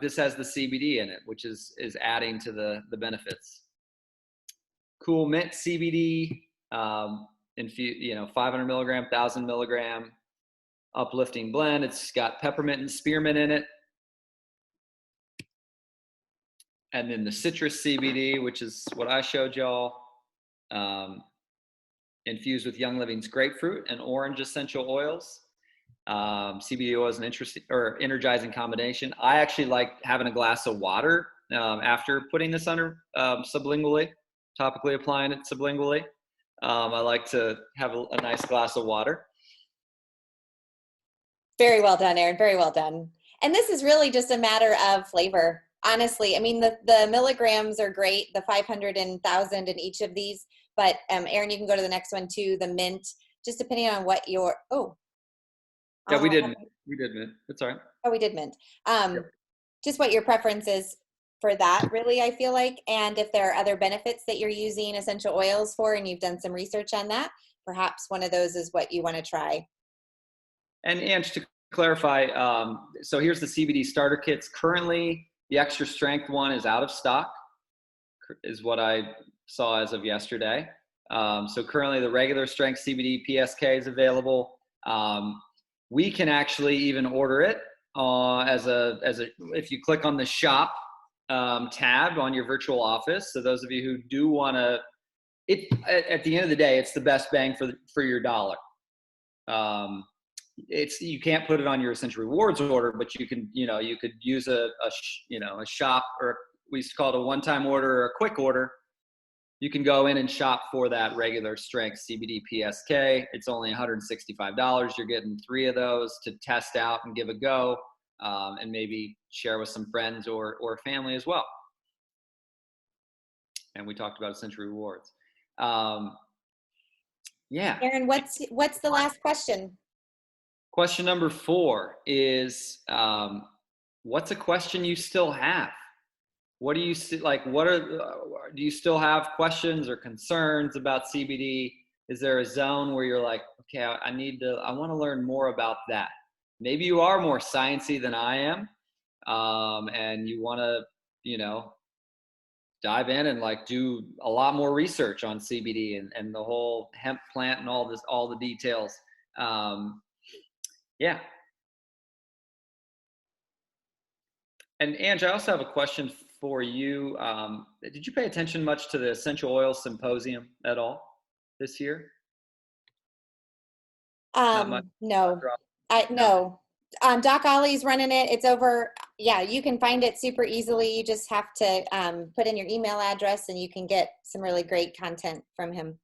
this has the CBD in it, which is adding to the benefits. Cool Mint CBD, 500 milligram, 1,000 milligram, uplifting blend. It's got peppermint and spearmint in it. And then the citrus CBD, which is what I showed y'all, infused with Young Living's grapefruit and orange essential oils. CBD oil is an interesting or energizing combination. I actually like having a glass of water after putting this under sublingually, topically applying it sublingually. I like to have a nice glass of water. Very well done, Aaron. Very well done. And this is really just a matter of flavor. Honestly, I mean, the milligrams are great, the 500 and 1,000 in each of these. But Aaron, you can go to the next one too, the mint, just depending on what your, Yeah, we did mint. It's all right. Oh, we did mint. Yep. Just what your preference is for that, really, I feel like. And if there are other benefits that you're using essential oils for and you've done some research on that, perhaps one of those is what you want to try. And just to clarify, so here's the CBD starter kits. Currently, the extra strength one is out of stock, is what I saw as of yesterday. So currently the regular strength CBD PSK is available. We can actually even order it if you click on the shop tab on your virtual office. So those of you who do want to, at the end of the day, it's the best bang for your dollar. You can't put it on your Essential Rewards order, but you can, you could use a shop, or we used to call it a one-time order or a quick order. You can go in and shop for that regular strength CBD PSK. It's only $165. You're getting 3 of those to test out and give a go, and maybe share with some friends or family as well. And we talked about Essential Rewards. Yeah. Aaron, what's the last question? Question number 4 is, what's a question you still have? What do you see? Like, do you still have questions or concerns about CBD? Is there a zone where you're like, okay, I want to learn more about that. Maybe you are more sciencey than I am. And you want to, dive in and do a lot more research on CBD and the whole hemp plant and all the details. Yeah. And Ange, I also have a question for you. Did you pay attention much to the Essential Oil Symposium at all this year? No. No. Doc Ollie's running it. It's over. Yeah, you can find it super easily. You just have to put in your email address and you can get some really great content from him.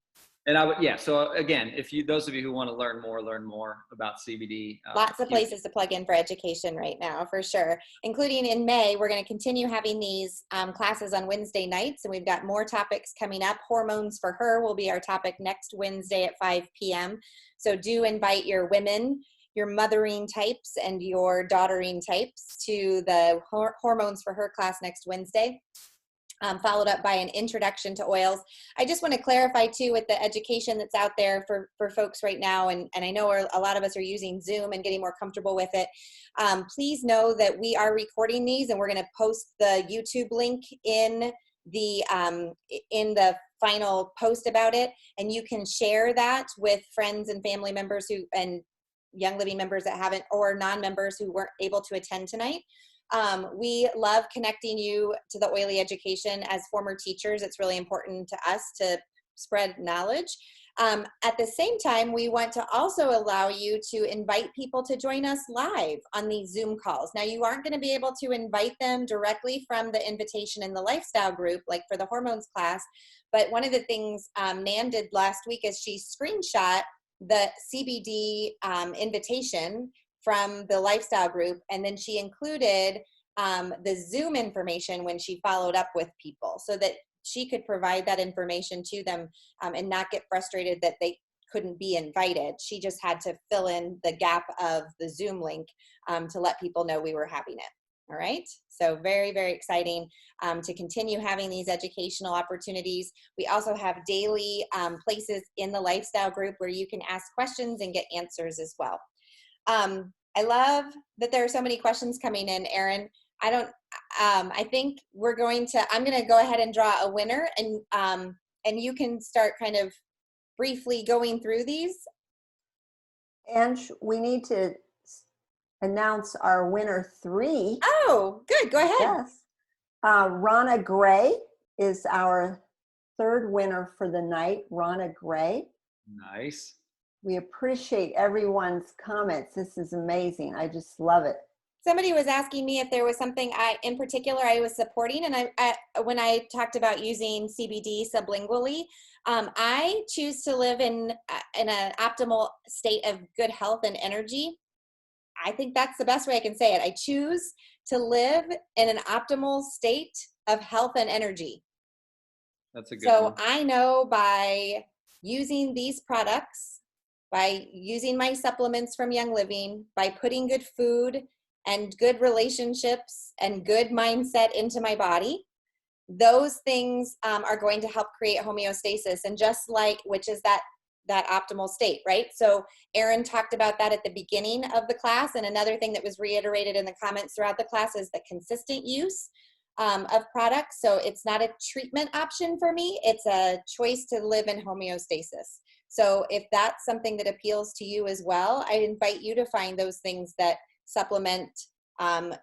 And so again, those of you who want to learn more about CBD. Lots of places to plug in for education right now, for sure. Including in May, we're going to continue having these classes on Wednesday nights, and we've got more topics coming up. Hormones for Her will be our topic next Wednesday at 5 p.m. So do invite your women, your mothering types, and your daughtering types to the Hormones for Her class next Wednesday. Followed up by an introduction to oils. I just want to clarify too, with the education that's out there for folks right now, and I know a lot of us are using Zoom and getting more comfortable with it. Please know that we are recording these and we're going to post the YouTube link in the final post about it, and you can share that with friends and family members and Young Living members that haven't, or non-members who weren't able to attend tonight. We love connecting you to the oily education. As former teachers, it's really important to us to spread knowledge. At the same time, we want to also allow you to invite people to join us live on these Zoom calls. Now, you aren't going to be able to invite them directly from the invitation in the lifestyle group, like for the hormones class. But one of the things Nan did last week is she screenshot the CBD invitation from the lifestyle group, and then she included the Zoom information when she followed up with people, so that she could provide that information to them and not get frustrated that they couldn't be invited. She just had to fill in the gap of the Zoom link to let people know we were having it. All right. So very, very exciting to continue having these educational opportunities. We also have daily places in the lifestyle group where you can ask questions and get answers as well. I love that there are so many questions coming in, Erin. I think I'm going to go ahead and draw a winner, and you can start kind of briefly going through these. And we need to announce our winner 3. Oh, good. Go ahead. Yes. Rana Gray is our 3rd winner for the night. Rana Gray. Nice. We appreciate everyone's comments. This is amazing. I just love it. Somebody was asking me if there was something in particular I was supporting, and when I talked about using CBD sublingually, I choose to live in an optimal state of good health and energy. I think that's the best way I can say it. I choose to live in an optimal state of health and energy. That's a good one. So I know by using these products, by using my supplements from Young Living, by putting good food and good relationships and good mindset into my body, those things are going to help create homeostasis, and which is that optimal state, right? So Erin talked about that at the beginning of the class, and another thing that was reiterated in the comments throughout the class is the consistent use of products. So it's not a treatment option for me, it's a choice to live in homeostasis. So if that's something that appeals to you as well, I invite you to find those things that supplement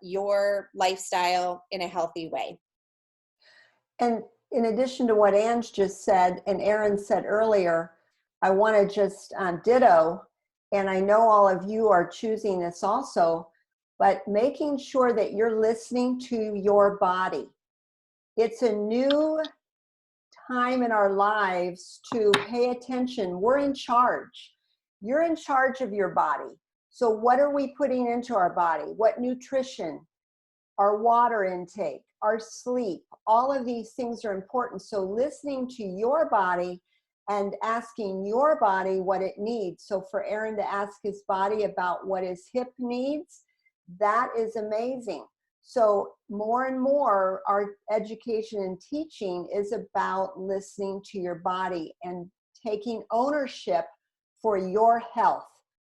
your lifestyle in a healthy way. And in addition to what Ange just said, and Erin said earlier, I want to just ditto, and I know all of you are choosing this also, but making sure that you're listening to your body. It's a new time in our lives to pay attention. We're in charge. You're in charge of your body. So what are we putting into our body? What nutrition, our water intake, our sleep, all of these things are important. So listening to your body and asking your body what it needs. So for Aaron to ask his body about what his hip needs, that is amazing. So more and more, our education and teaching is about listening to your body and taking ownership for your health.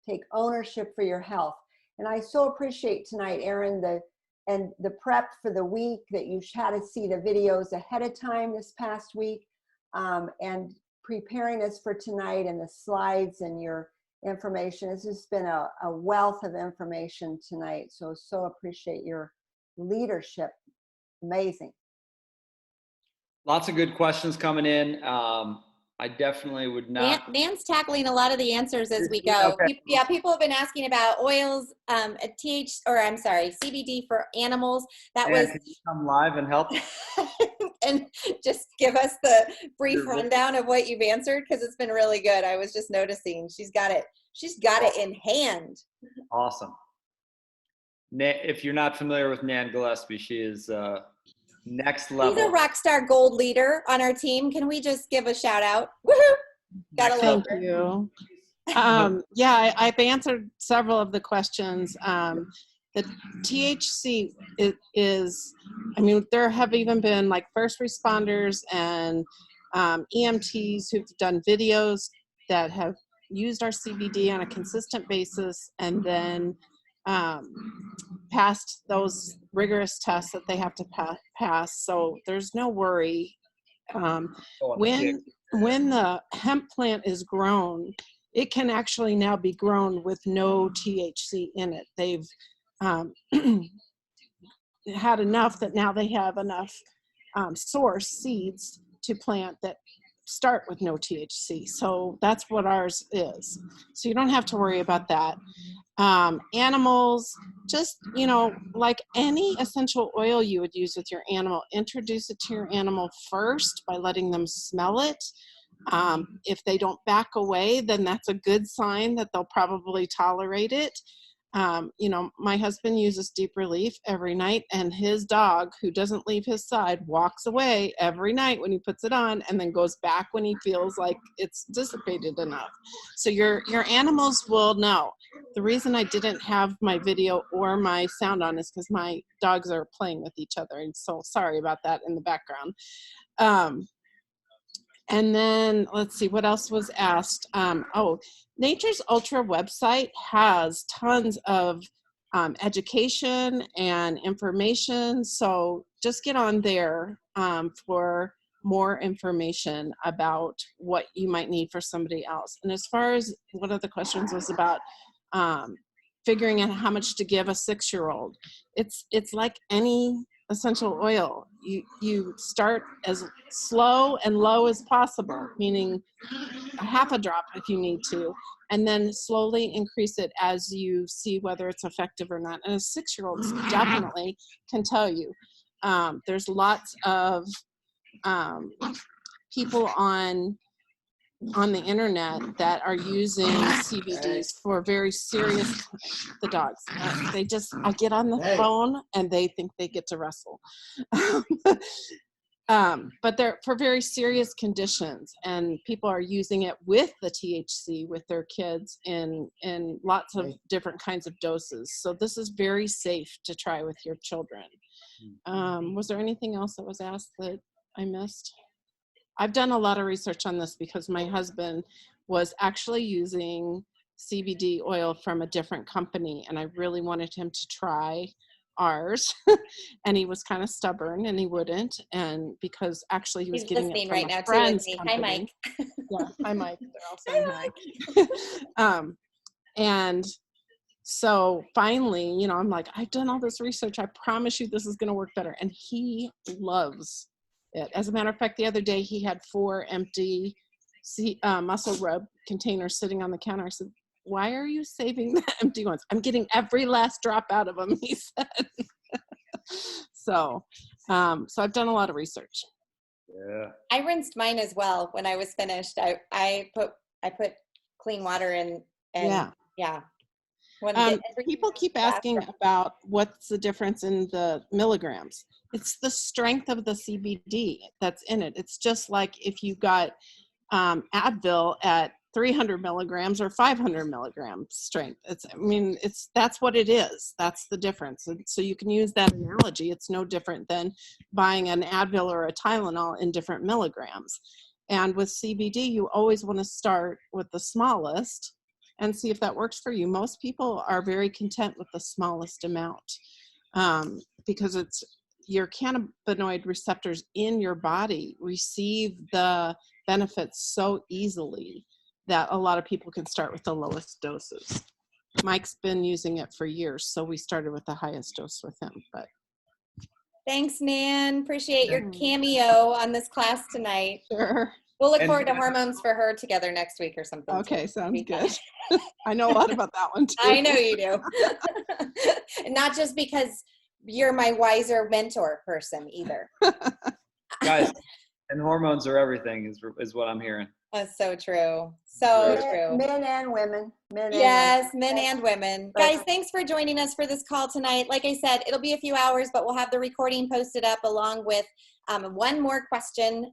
Take ownership for your health. And I so appreciate tonight, Erin, the prep for the week, that you had to see the videos ahead of time this past week, and preparing us for tonight, and the slides and your information. It's just been a wealth of information tonight. So appreciate your leadership. Amazing. Lots of good questions coming in. I definitely would not. Nan's tackling a lot of the answers as we go. Okay. People have been asking about oils, CBD for animals. Can you come live and help? And just give us the brief rundown of what you've answered, because it's been really good. I was just noticing she's got it in hand. Awesome. If you're not familiar with Nan Gillespie, she is next level. He's a rock star gold leader on our team. Can we just give a shout out? Woohoo! Thank you. Yeah, I've answered several of the questions. The THC is, there have even been like first responders and EMTs who've done videos that have used our CBD on a consistent basis, and then passed those rigorous tests that they have to pass. So there's no worry. When the hemp plant is grown, it can actually now be grown with no THC in it. They've had enough that now they have enough source seeds to plant that start with no THC. So that's what ours is. So you don't have to worry about that. Animals, just, you know, like any essential oil you would use with your animal, introduce it to your animal first by letting them smell it. If they don't back away, then that's a good sign that they'll probably tolerate it. You know, my husband uses Deep Relief every night, and his dog, who doesn't leave his side, walks away every night when he puts it on and then goes back when he feels like it's dissipated enough. So your animals will know. The reason I didn't have my video or my sound on is because my dogs are playing with each other, and so sorry about that in the background. And then let's see what else was asked. Nature's Ultra website has tons of education and information. So just get on there for more information about what you might need for somebody else. And as far as one of the questions was about figuring out how much to give a 6-year-old, it's like any essential oil. You start as slow and low as possible, meaning a half a drop if you need to, and then slowly increase it as you see whether it's effective or not. And a 6-year-old definitely can tell you. There's lots of people on the internet that are using CBDs for very serious, the dogs. I get on the phone and they think they get to wrestle. But they're for very serious conditions, and people are using it with the THC with their kids in lots of different kinds of doses. So this is very safe to try with your children. Was there anything else that was asked that I missed? I've done a lot of research on this because my husband was actually using CBD oil from a different company, and I really wanted him to try ours. And he was kind of stubborn and he wouldn't, and because actually he was getting it from right a now friend's too, company. Hi, Mike. Yeah, hi Mike. They're all saying hi. And so finally, you know, I'm like, I've done all this research. I promise you this is going to work better. And he loves it. As a matter of fact, the other day he had 4 empty muscle rub containers sitting on the counter. I said, why are you saving the empty ones? I'm getting every last drop out of them, he said. So I've done a lot of research. Yeah. I rinsed mine as well when I was finished. I put clean water in, and yeah. People keep asking about what's the difference in the milligrams. It's the strength of the CBD that's in it. It's just like if you got Advil at 300 milligrams or 500 milligrams strength. That's what it is. That's the difference. And so you can use that analogy. It's no different than buying an Advil or a Tylenol in different milligrams. And with CBD, you always want to start with the smallest and see if that works for you. Most people are very content with the smallest amount because it's your cannabinoid receptors in your body receive the benefits so easily that a lot of people can start with the lowest doses. Mike's been using it for years, so we started with the highest dose with him. But thanks, Nan. Appreciate your cameo on this class tonight. Sure. We'll look forward to hormones for her together next week or something. Okay, sounds good. I know a lot about that one too. I know you do. Not just because you're my wiser mentor person either. Guys, and hormones are everything is what I'm hearing. That's so true. So true. Men and women. Men and women. Guys, thanks for joining us for this call tonight. Like I said, it'll be a few hours, but we'll have the recording posted up along with one more question.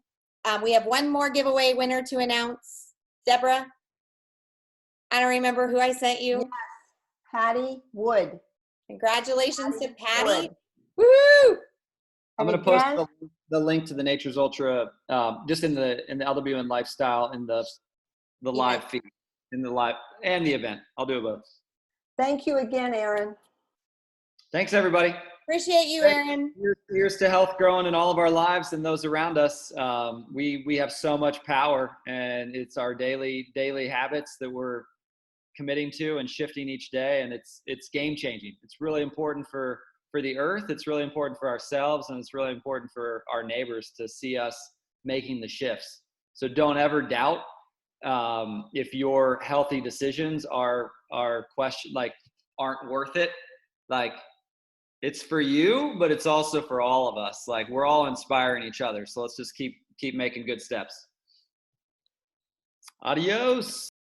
We have one more giveaway winner to announce. Deborah, I don't remember who I sent you. Yes. Patty Wood. Congratulations to Patty. Wood. Woo! I'm going to post the link to the Nature's Ultra just in the LWN lifestyle in the live feed, in the live and the event. I'll do it both. Thank you again, Aaron. Thanks, everybody. Appreciate you, Aaron. Here's to health growing in all of our lives and those around us. We have so much power, and it's our daily habits that we're committing to and shifting each day, and it's game changing. It's really important for for the earth, it's really important for ourselves, and it's really important for our neighbors to see us making the shifts. So don't ever doubt if your healthy decisions are aren't worth it. Like, it's for you, but it's also for all of us. Like, we're all inspiring each other. So let's just keep making good steps. Adios.